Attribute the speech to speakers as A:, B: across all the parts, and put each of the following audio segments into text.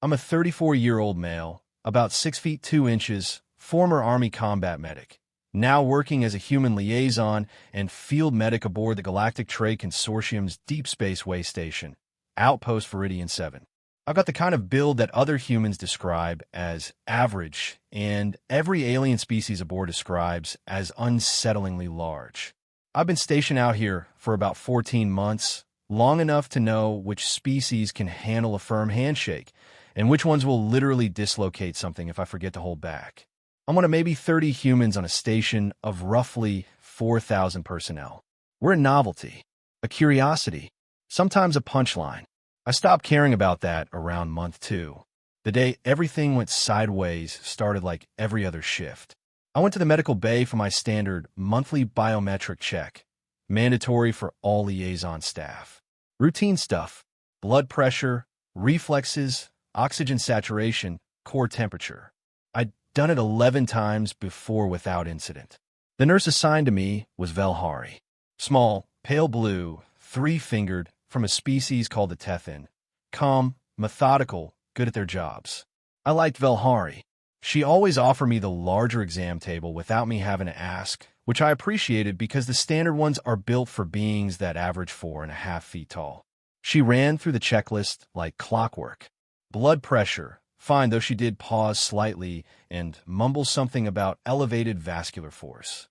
A: I'm a 34-year-old male, about 6 feet 2 inches, former Army combat medic, now working as a human liaison and field medic aboard the Galactic Trade Consortium's Deep Space Way Station, Outpost Viridian 7. I've got the kind of build that other humans describe as average, and every alien species aboard describes as unsettlingly large. I've been stationed out here for about 14 months, long enough to know which species can handle a firm handshake, and which ones will literally dislocate something if I forget to hold back. I'm one of maybe 30 humans on a station of roughly 4,000 personnel. We're a novelty, a curiosity, sometimes a punchline. I stopped caring about that around month 2. The day everything went sideways started like every other shift. I went to the medical bay for my standard monthly biometric check, mandatory for all liaison staff. Routine stuff: blood pressure, reflexes, oxygen saturation, core temperature. I'd done it 11 times before without incident. The nurse assigned to me was Velhari. Small, pale blue, 3-fingered, from a species called the Tethin. Calm, methodical, good at their jobs. I liked Velhari. She always offered me the larger exam table without me having to ask, which I appreciated because the standard ones are built for beings that average 4.5 feet tall. She ran through the checklist like clockwork. Blood pressure, fine, though she did pause slightly and mumble something about elevated vascular force.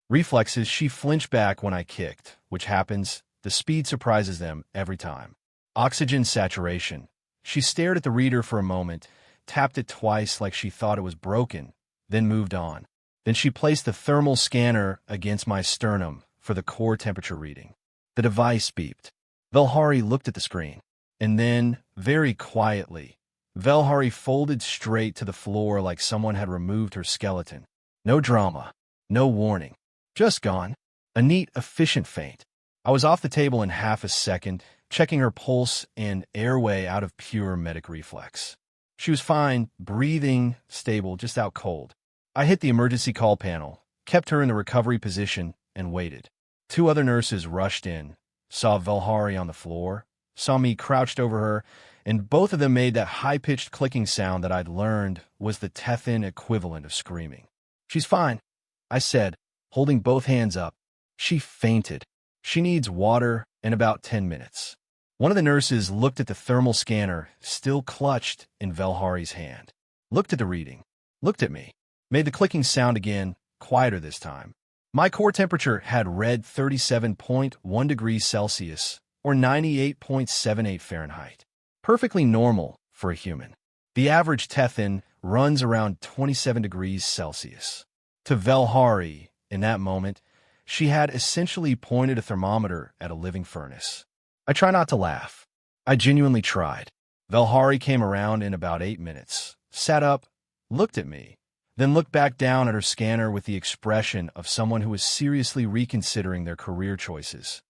A: Reflexes, she flinched back when I kicked, which happens. The speed surprises them every time. Oxygen saturation. She stared at the reader for a moment, tapped it twice like she thought it was broken, then moved on. Then she placed the thermal scanner against my sternum for the core temperature reading. The device beeped. Velhari looked at the screen. And then, very quietly, Velhari folded straight to the floor like someone had removed her skeleton. No drama. No warning. Just gone. A neat, efficient faint. I was off the table in half a second, checking her pulse and airway out of pure medic reflex. She was fine, breathing, stable, just out cold. I hit the emergency call panel, kept her in the recovery position, and waited. 2 other nurses rushed in, saw Velhari on the floor, saw me crouched over her, and both of them made that high-pitched clicking sound that I'd learned was the Tethin equivalent of screaming. "She's fine," I said, holding both hands up. "She fainted. She needs water in about 10 minutes. One of the nurses looked at the thermal scanner, still clutched in Velhari's hand. Looked at the reading. Looked at me. Made the clicking sound again, quieter this time. My core temperature had read 37.1 degrees Celsius, or 98.78 Fahrenheit. Perfectly normal for a human. The average Tethin runs around 27 degrees Celsius. To Velhari, in that moment, she had essentially pointed a thermometer at a living furnace. I try not to laugh. I genuinely tried. Velhari came around in about 8 minutes, sat up, looked at me, then looked back down at her scanner with the expression of someone who is seriously reconsidering their career choices.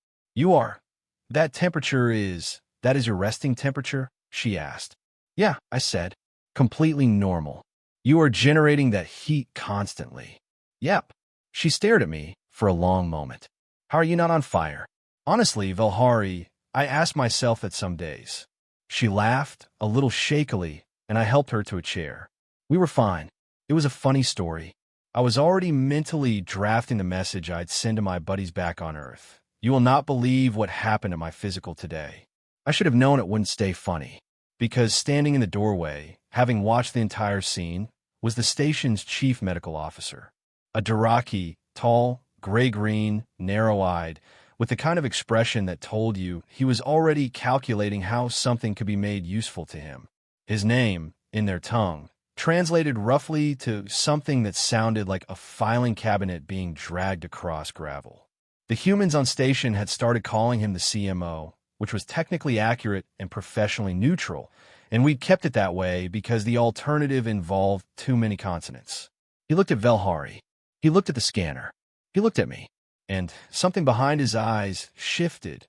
A: That is your resting temperature?" she asked. "Yeah," I said. "Completely normal. You are generating that heat constantly." "Yep." She stared at me for a long moment. "How are you not on fire?" Honestly, Velhari, I asked myself that some days. She laughed, a little shakily, and I helped her to a chair. We were fine. It was a funny story. I was already mentally drafting the message I'd send to my buddies back on Earth. You will not believe what happened to my physical today. I should have known it wouldn't stay funny, because standing in the doorway, having watched the entire scene, was the station's chief medical officer. A Dyraki, tall, gray-green, narrow-eyed, with the kind of expression that told you he was already calculating how something could be made useful to him. His name, in their tongue, translated roughly to something that sounded like a filing cabinet being dragged across gravel. The humans on station had started calling him the CMO, which was technically accurate and professionally neutral, and we'd kept it that way because the alternative involved too many consonants. He looked at Velhari. He looked at the scanner. He looked at me, and something behind his eyes shifted,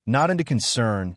A: not into concern,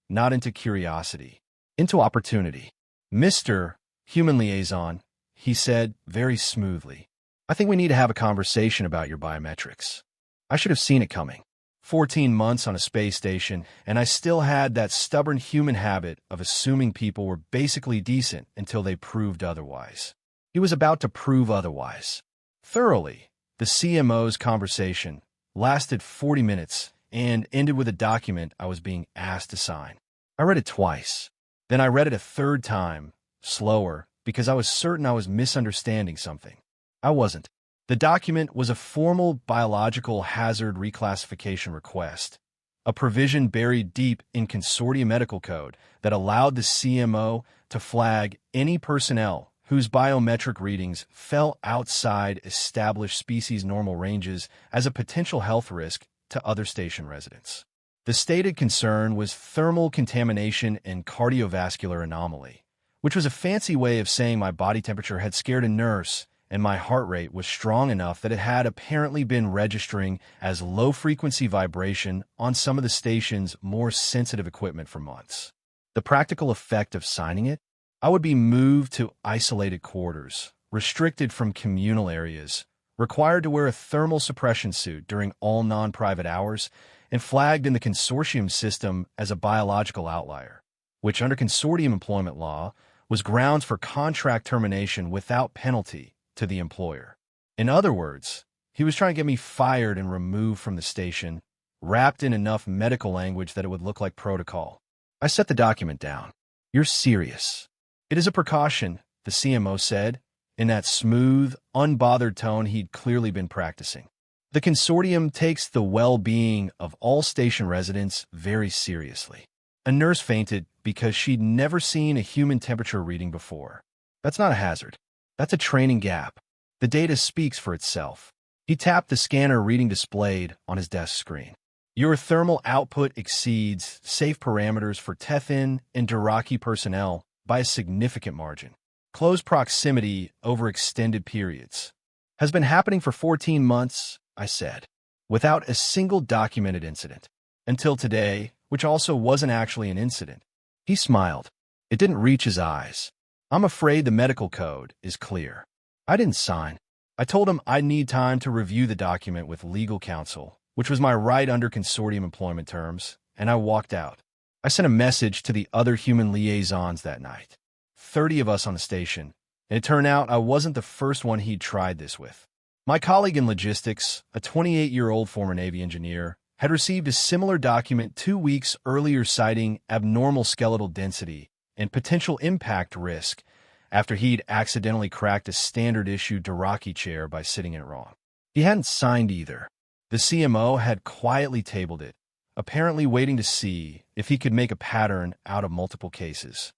A: not into curiosity, into opportunity. "Mr. Human Liaison," he said very smoothly, "I think we need to have a conversation about your biometrics." I should have seen it coming. 14 months on a space station, and I still had that stubborn human habit of assuming people were basically decent until they proved otherwise. He was about to prove otherwise. Thoroughly. The CMO's conversation lasted 40 minutes and ended with a document I was being asked to sign. I read it twice. Then I read it a third time, slower, because I was certain I was misunderstanding something. I wasn't. The document was a formal biological hazard reclassification request, a provision buried deep in consortium medical code that allowed the CMO to flag any personnel whose biometric readings fell outside established species normal ranges as a potential health risk to other station residents. The stated concern was thermal contamination and cardiovascular anomaly, which was a fancy way of saying my body temperature had scared a nurse and my heart rate was strong enough that it had apparently been registering as low-frequency vibration on some of the station's more sensitive equipment for months. The practical effect of signing it? I would be moved to isolated quarters, restricted from communal areas, required to wear a thermal suppression suit during all non-private hours, and flagged in the consortium system as a biological outlier, which under consortium employment law was grounds for contract termination without penalty to the employer. In other words, he was trying to get me fired and removed from the station, wrapped in enough medical language that it would look like protocol. I set the document down. "You're serious." "It is a precaution," the CMO said, in that smooth, unbothered tone he'd clearly been practicing. "The consortium takes the well-being of all station residents very seriously." A nurse fainted because she'd never seen a human temperature reading before. "That's not a hazard. That's a training gap. The data speaks for itself." He tapped the scanner reading displayed on his desk screen. "Your thermal output exceeds safe parameters for Tethin and Dyraki personnel by a significant margin. Close proximity over extended periods. Has been happening for 14 months, I said, without a single documented incident. Until today, which also wasn't actually an incident." He smiled. It didn't reach his eyes. "I'm afraid the medical code is clear." I didn't sign. I told him I'd need time to review the document with legal counsel, which was my right under consortium employment terms, and I walked out. I sent a message to the other human liaisons that night. 30 of us on the station, and it turned out I wasn't the first one he'd tried this with. My colleague in logistics, a 28-year-old former Navy engineer, had received a similar document 2 weeks earlier citing abnormal skeletal density and potential impact risk after he'd accidentally cracked a standard-issue Dyraki chair by sitting in it wrong. He hadn't signed either. The CMO had quietly tabled it, apparently waiting to see if he could make a pattern out of multiple cases.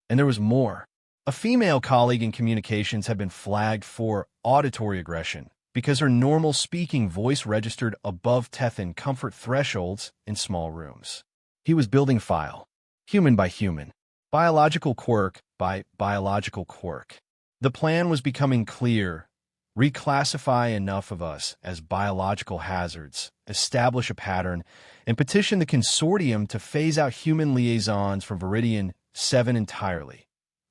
A: And there was more. A female colleague in communications had been flagged for auditory aggression because her normal speaking voice registered above Tethin comfort thresholds in small rooms. He was building file, human by human, biological quirk by biological quirk. The plan was becoming clear. Reclassify enough of us as biological hazards, establish a pattern, and petition the consortium to phase out human liaisons from Viridian 7 entirely.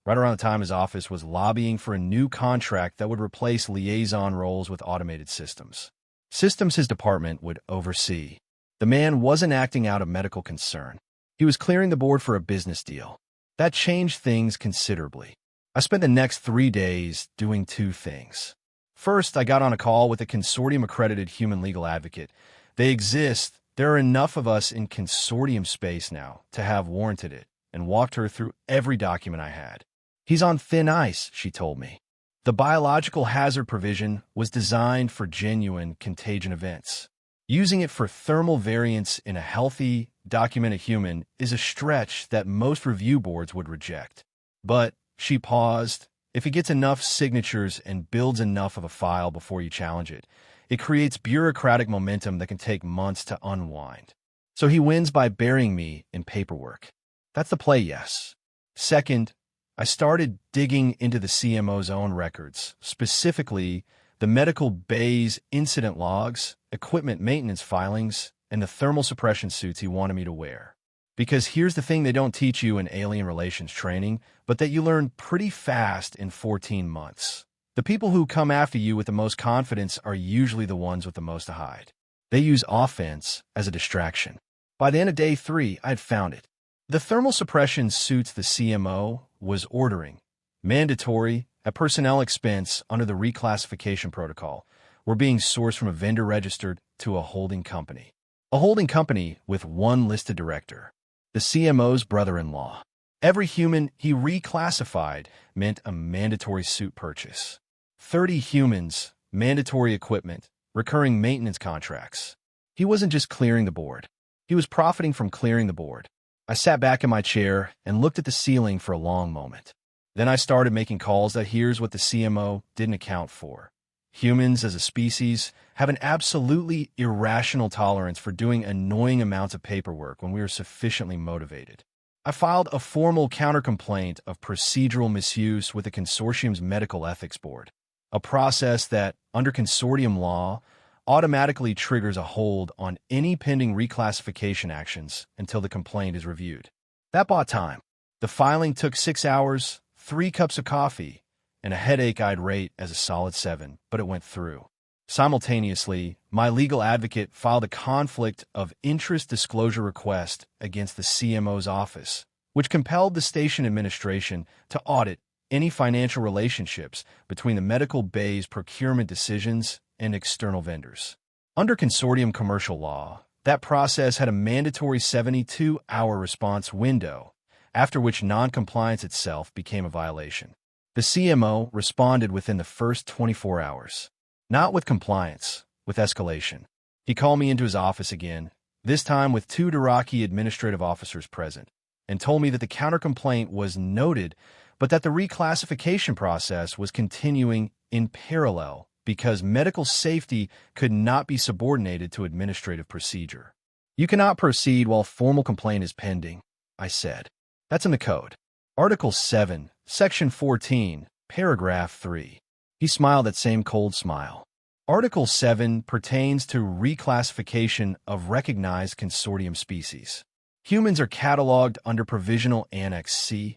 A: Right around the time his office was lobbying for a new contract that would replace liaison roles with automated systems. Systems his department would oversee. The man wasn't acting out of medical concern. He was clearing the board for a business deal. That changed things considerably. I spent the next 3 days doing 2 things. First, I got on a call with a consortium-accredited human legal advocate. They exist. There are enough of us in consortium space now to have warranted it, and walked her through every document I had. "He's on thin ice," she told me. The biological hazard provision was designed for genuine contagion events. Using it for thermal variance in a healthy, documented human is a stretch that most review boards would reject. But, she paused, if he gets enough signatures and builds enough of a file before you challenge it, it creates bureaucratic momentum that can take months to unwind. So he wins by burying me in paperwork. That's the play, yes. Second, I started digging into the CMO's own records, specifically the medical bay's incident logs, equipment maintenance filings, and the thermal suppression suits he wanted me to wear. Because here's the thing they don't teach you in alien relations training, but that you learn pretty fast in 14 months. The people who come after you with the most confidence are usually the ones with the most to hide. They use offense as a distraction. By the end of day 3, I had found it. The thermal suppression suits the CMO was ordering, mandatory, at personnel expense under the reclassification protocol, were being sourced from a vendor registered to a holding company. A holding company with one listed director, the CMO's brother-in-law. Every human he reclassified meant a mandatory suit purchase. 30 humans, mandatory equipment, recurring maintenance contracts. He wasn't just clearing the board. He was profiting from clearing the board. I sat back in my chair and looked at the ceiling for a long moment. Then I started making calls that here's what the CMO didn't account for. Humans as a species have an absolutely irrational tolerance for doing annoying amounts of paperwork when we are sufficiently motivated. I filed a formal countercomplaint of procedural misuse with the consortium's medical ethics board, a process that, under consortium law, automatically triggers a hold on any pending reclassification actions until the complaint is reviewed. That bought time. The filing took 6 hours, 3 cups of coffee, and a headache I'd rate as a solid 7, but it went through. Simultaneously, my legal advocate filed a conflict of interest disclosure request against the CMO's office, which compelled the station administration to audit any financial relationships between the medical bay's procurement decisions and external vendors. Under consortium commercial law, that process had a mandatory 72-hour response window, after which noncompliance itself became a violation. The CMO responded within the first 24 hours. Not with compliance, with escalation. He called me into his office again, this time with 2 Iraqi administrative officers present, and told me that the countercomplaint was noted, but that the reclassification process was continuing in parallel because medical safety could not be subordinated to administrative procedure. You cannot proceed while formal complaint is pending, I said. That's in the code. Article 7, Section 14, Paragraph 3. He smiled that same cold smile. Article 7 pertains to reclassification of recognized consortium species. Humans are cataloged under Provisional Annex C,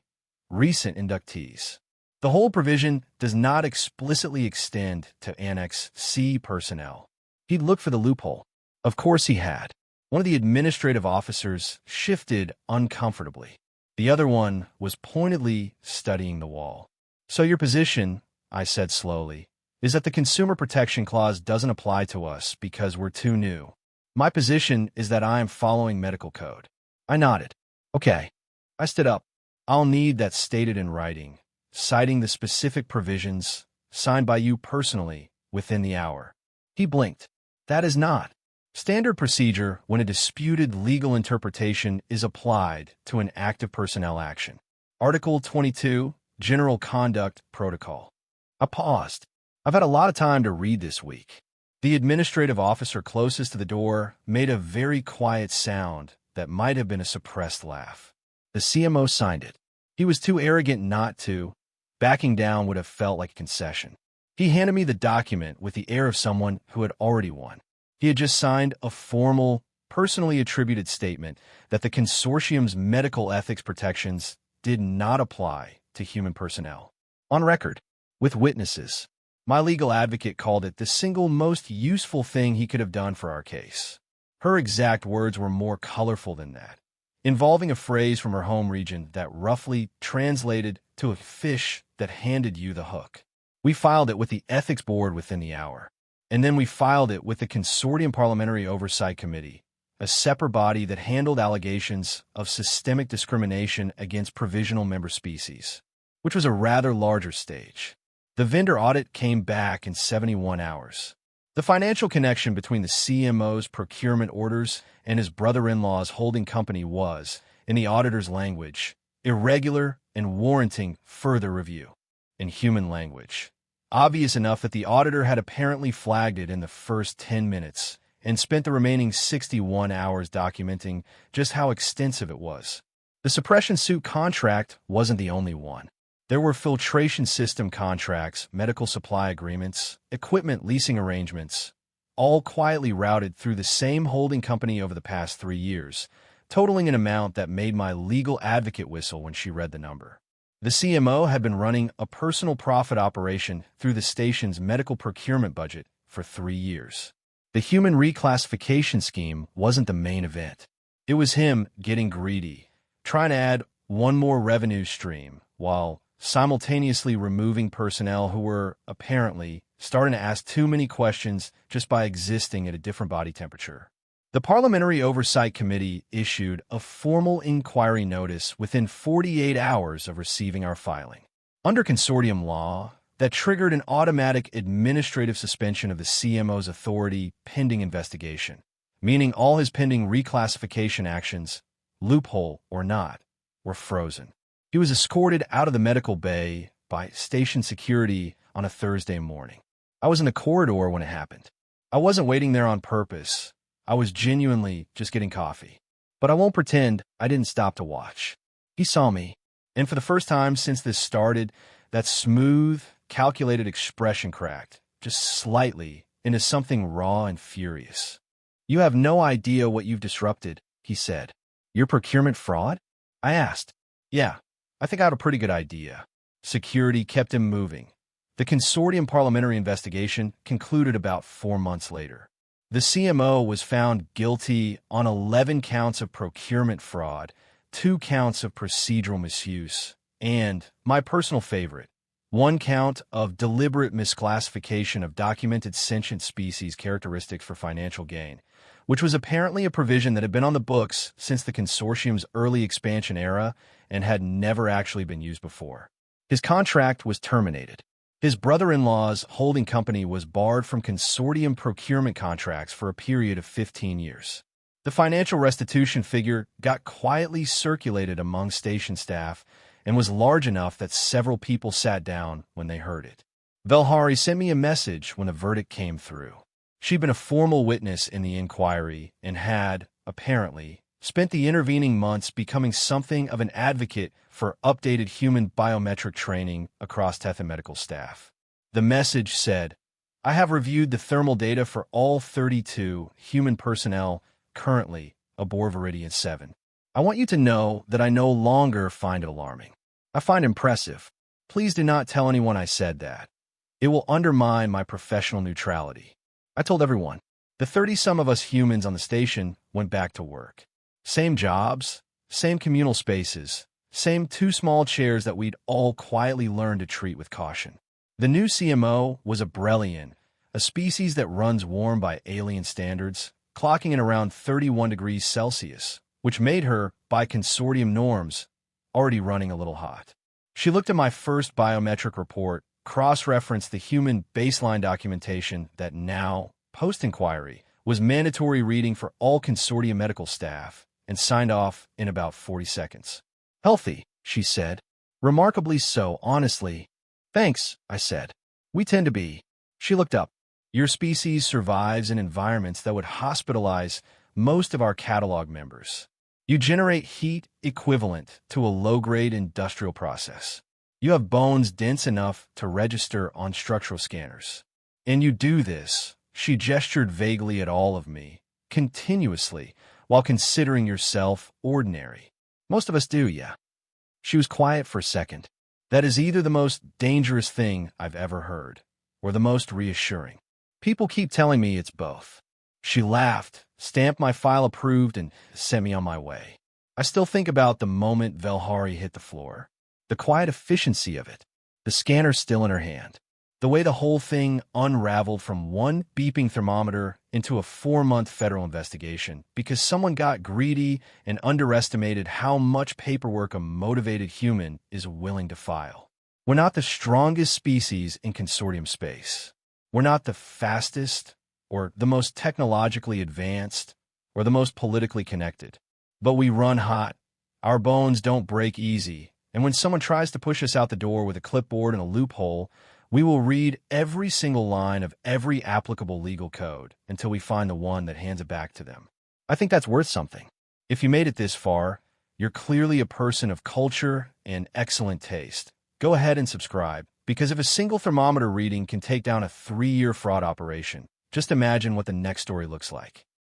A: recent inductees. The whole provision does not explicitly extend to Annex C personnel. He'd looked for the loophole. Of course he had. One of the administrative officers shifted uncomfortably. The other one was pointedly studying the wall. So your position, I said slowly, is that the Consumer Protection Clause doesn't apply to us because we're too new. My position is that I am following medical code. I nodded. Okay. I stood up. I'll need that stated in writing, citing the specific provisions, signed by you personally, within the hour. He blinked. That is not standard procedure when a disputed legal interpretation is applied to an active personnel action. Article 22, General Conduct Protocol. I paused. I've had a lot of time to read this week. The administrative officer closest to the door made a very quiet sound that might have been a suppressed laugh. The CMO signed it. He was too arrogant not to. Backing down would have felt like a concession. He handed me the document with the air of someone who had already won. He had just signed a formal, personally attributed statement that the consortium's medical ethics protections did not apply to human personnel. On record, with witnesses. My legal advocate called it the single most useful thing he could have done for our case. Her exact words were more colorful than that, involving a phrase from her home region that roughly translated to a fish that handed you the hook. We filed it with the ethics board within the hour, and then we filed it with the Consortium Parliamentary Oversight Committee, a separate body that handled allegations of systemic discrimination against provisional member species, which was a rather larger stage. The vendor audit came back in 71 hours. The financial connection between the CMO's procurement orders and his brother-in-law's holding company was, in the auditor's language, irregular and warranting further review. In human language, obvious enough that the auditor had apparently flagged it in the first 10 minutes and spent the remaining 61 hours documenting just how extensive it was. The suppression suit contract wasn't the only one. There were filtration system contracts, medical supply agreements, equipment leasing arrangements, all quietly routed through the same holding company over the past 3 years, totaling an amount that made my legal advocate whistle when she read the number. The CMO had been running a personal profit operation through the station's medical procurement budget for 3 years. The human reclassification scheme wasn't the main event. It was him getting greedy, trying to add one more revenue stream, while simultaneously removing personnel who were, apparently, starting to ask too many questions just by existing at a different body temperature. The Parliamentary Oversight Committee issued a formal inquiry notice within 48 hours of receiving our filing. Under consortium law, that triggered an automatic administrative suspension of the CMO's authority pending investigation, meaning all his pending reclassification actions, loophole or not, were frozen. He was escorted out of the medical bay by station security on a Thursday morning. I was in the corridor when it happened. I wasn't waiting there on purpose. I was genuinely just getting coffee. But I won't pretend I didn't stop to watch. He saw me, and for the first time since this started, that smooth, calculated expression cracked, just slightly, into something raw and furious. "You have no idea what you've disrupted," he said. "Your procurement fraud?" I asked. "Yeah, I think I had a pretty good idea." Security kept him moving. The consortium parliamentary investigation concluded about 4 months later. The CMO was found guilty on 11 counts of procurement fraud, 2 counts of procedural misuse, and, my personal favorite, 1 count of deliberate misclassification of documented sentient species characteristics for financial gain, which was apparently a provision that had been on the books since the consortium's early expansion era and had never actually been used before. His contract was terminated. His brother-in-law's holding company was barred from consortium procurement contracts for a period of 15 years. The financial restitution figure got quietly circulated among station staff and was large enough that several people sat down when they heard it. Velhari sent me a message when the verdict came through. She'd been a formal witness in the inquiry and had, apparently, spent the intervening months becoming something of an advocate for updated human biometric training across Tethan medical staff. The message said, "I have reviewed the thermal data for all 32 human personnel currently aboard Viridian 7. I want you to know that I no longer find it alarming. I find it impressive. Please do not tell anyone I said that. It will undermine my professional neutrality." I told everyone. The 30-some of us humans on the station went back to work. Same jobs, same communal spaces, same 2 small chairs that we'd all quietly learned to treat with caution. The new CMO was a Brellian, a species that runs warm by alien standards, clocking in around 31 degrees Celsius, which made her, by consortium norms, already running a little hot. She looked at my first biometric report, cross-referenced the human baseline documentation that now, post-inquiry, was mandatory reading for all consortium medical staff, and signed off in about 40 seconds. "Healthy," she said. "Remarkably so, honestly." "Thanks," I said. "We tend to be." She looked up. "Your species survives in environments that would hospitalize most of our catalog members. You generate heat equivalent to a low-grade industrial process. You have bones dense enough to register on structural scanners. And you do this," she gestured vaguely at all of me, "continuously, while considering yourself ordinary. Most of us do, yeah." She was quiet for a second. "That is either the most dangerous thing I've ever heard, or the most reassuring. People keep telling me it's both." She laughed, stamped my file approved, and sent me on my way. I still think about the moment Velhari hit the floor. The quiet efficiency of it. The scanner still in her hand. The way the whole thing unraveled from one beeping thermometer into a 4-month federal investigation because someone got greedy and underestimated how much paperwork a motivated human is willing to file. We're not the strongest species in consortium space. We're not the fastest, or the most technologically advanced, or the most politically connected. But we run hot. Our bones don't break easy, and when someone tries to push us out the door with a clipboard and a loophole, we will read every single line of every applicable legal code until we find the one that hands it back to them. I think that's worth something. If you made it this far, you're clearly a person of culture and excellent taste. Go ahead and subscribe, because if a single thermometer reading can take down a 3-year fraud operation, just imagine what the next story looks like.